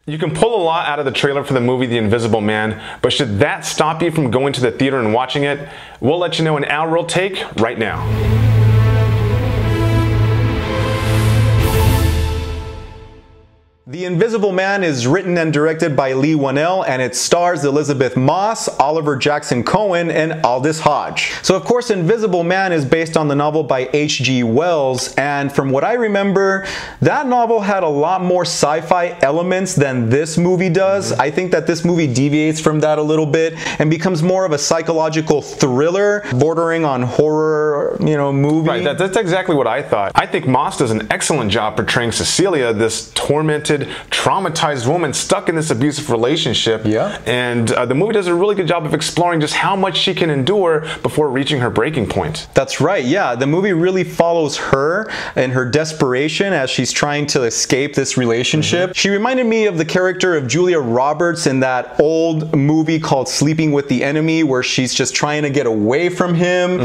You can pull a lot out of the trailer for the movie The Invisible Man, but should that stop you from going to the theater and watching it? We'll let you know in our real take right now. The Invisible Man is written and directed by Leigh Whannell, and it stars Elizabeth Moss, Oliver Jackson Cohen, and Aldous Hodge. So of course, Invisible Man is based on the novel by H.G. Wells, and from what I remember, that novel had a lot more sci-fi elements than this movie does. I think that this movie deviates from that a little bit and becomes more of a psychological thriller, bordering on horror, movie. Right, that's exactly what I thought. I think Moss does an excellent job portraying Cecilia, this tormented, traumatized woman stuck in this abusive relationship. Yeah. And the movie does a really good job of exploring just how much she can endure before reaching her breaking point. That's right, yeah. The movie really follows her and her desperation as she's trying to escape this relationship. She reminded me of the character of Julia Roberts in that old movie called Sleeping with the Enemy, where she's just trying to get away from him,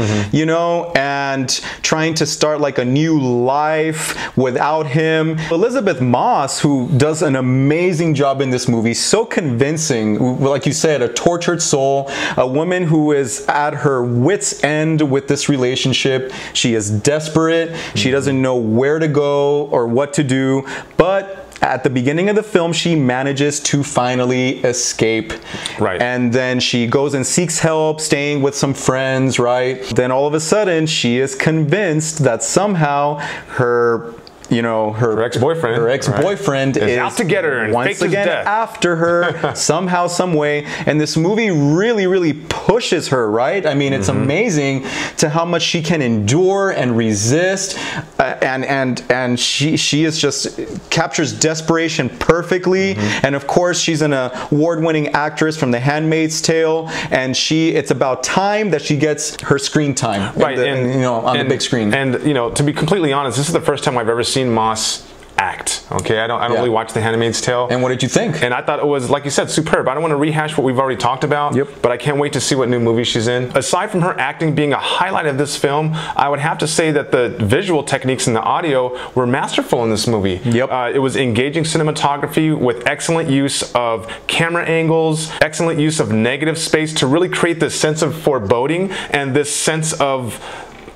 and trying to start like a new life without him. Elizabeth Moss, who does an amazing job in this movie, so convincing, like you said, a tortured soul, a woman who is at her wit's end with this relationship. She is desperate, she doesn't know where to go or what to do, but at the beginning of the film, she manages to finally escape. Right. And then she goes and seeks help, staying with some friends, right? Then all of a sudden, she is convinced that somehow her ex-boyfriend is out to get her and once again after her somehow, some way. And this movie really pushes her, right? I mean, it's amazing to how much she can endure and resist, and she is just captures desperation perfectly. And of course, she's an award-winning actress from The Handmaid's Tale, and it's about time that she gets her screen time, right? On the big screen. And to be completely honest, this is the first time I've ever seen Moss act. Okay, I don't really watch The Handmaid's Tale. And what did you think? And I thought it was, like you said, superb. I don't want to rehash what we've already talked about, but I can't wait to see what new movie she's in. Aside from her acting being a highlight of this film, I would have to say that the visual techniques and the audio were masterful in this movie. It was engaging cinematography with excellent use of camera angles, excellent use of negative space to really create this sense of foreboding and this sense of,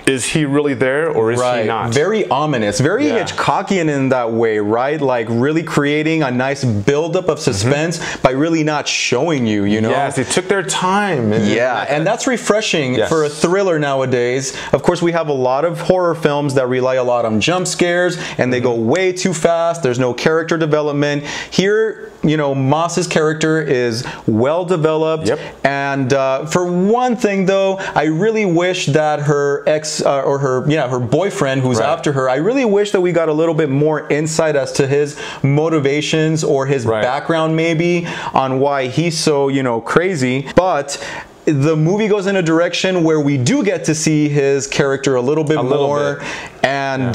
is he really there or is he not? Very ominous, very Hitchcockian in that way, right? Like really creating a nice buildup of suspense by really not showing you, Yes, they took their time. And that's refreshing for a thriller nowadays. Of course, we have a lot of horror films that rely a lot on jump scares and they go way too fast. There's no character development. Here, Moss's character is well developed. And for one thing though, I really wish that her her boyfriend who's after her, I really wish that we got a little bit more insight as to his motivations or his background maybe on why he's so, crazy. But the movie goes in a direction where we do get to see his character a little bit more. And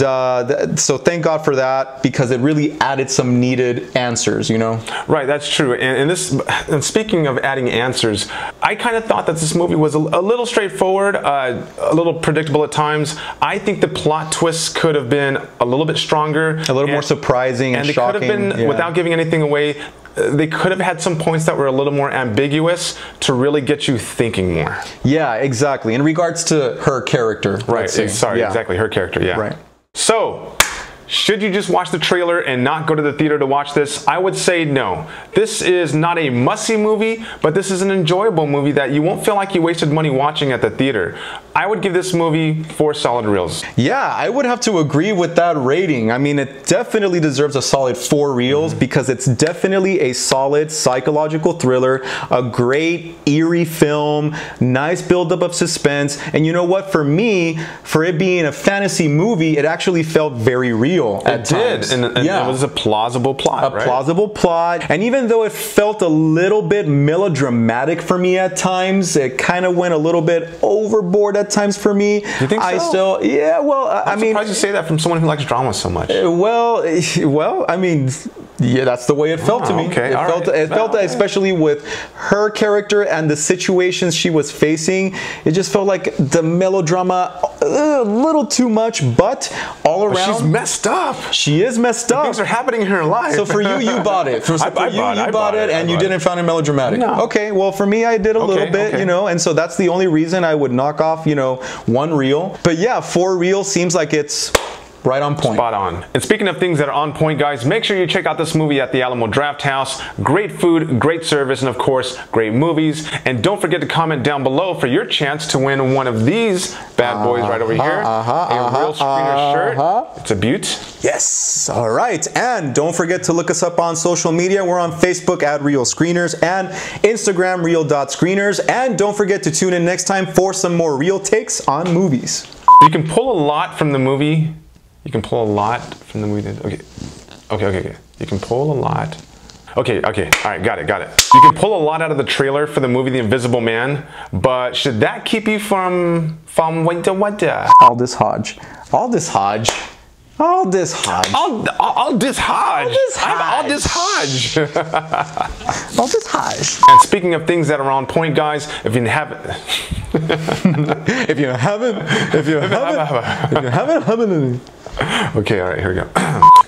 so thank God for that, because it really added some needed answers, Right, that's true. And speaking of adding answers, I kind of thought that this movie was a little straightforward, a little predictable at times. I think the plot twists could have been a little bit stronger. A little more surprising and shocking. And they could have been, without giving anything away, they could have had some points that were a little more ambiguous to really get you thinking more. Yeah, exactly. In regards to her character. Right, exactly, her character, Right. So, should you just watch the trailer and not go to the theater to watch this? I would say no. This is not a must-see movie, but this is an enjoyable movie that you won't feel like you wasted money watching at the theater. I would give this movie 4 solid reels. Yeah, I would have to agree with that rating. I mean, it definitely deserves a solid 4 reels because it's definitely a solid psychological thriller, a great eerie film, nice buildup of suspense. And you know what? For me, for it being a fantasy movie, it actually felt very real at times. It did, and it was a plausible plot, plausible plot. And even though it felt a little bit melodramatic for me at times, it kind of went a little bit overboard at times for me. You think so? I still, I mean, I'm surprised you say that from someone who likes drama so much. Well, I mean, Yeah, that's the way it felt to me. Okay, it felt especially with her character and the situations she was facing. It just felt like the melodrama a little too much, but all around. But she's messed up. She is messed up. Things are happening in her life. So for you, you bought it. I bought it, and you didn't find it melodramatic. No. Okay, well for me, I did a little bit, you know, and so that's the only reason I would knock off, you know, 1 reel. But yeah, 4 reels seems like it's right on point. Spot on. And speaking of things that are on point, guys, make sure you check out this movie at the Alamo Drafthouse. Great food, great service, and of course, great movies. And don't forget to comment down below for your chance to win one of these bad boys right over here. A Real Screener shirt. It's a beaut. Yes. All right. And don't forget to look us up on social media. We're on Facebook at Real Screeners and Instagram real.screeners. And don't forget to tune in next time for some more real takes on movies. You can pull a lot from the movie. You can pull a lot from the movie. Okay. You can pull a lot. Okay. All right, got it. You can pull a lot out of the trailer for the movie The Invisible Man, but should that keep you from what? Aldous Hodge. Aldous Hodge. Aldous Hodge. Aldous Hodge. Aldous Hodge. Aldous Hodge. And speaking of things that are on point, guys, if you haven't, okay, all right, here we go.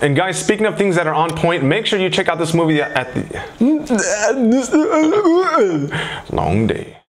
And guys, speaking of things that are on point, make sure you check out this movie at the long day.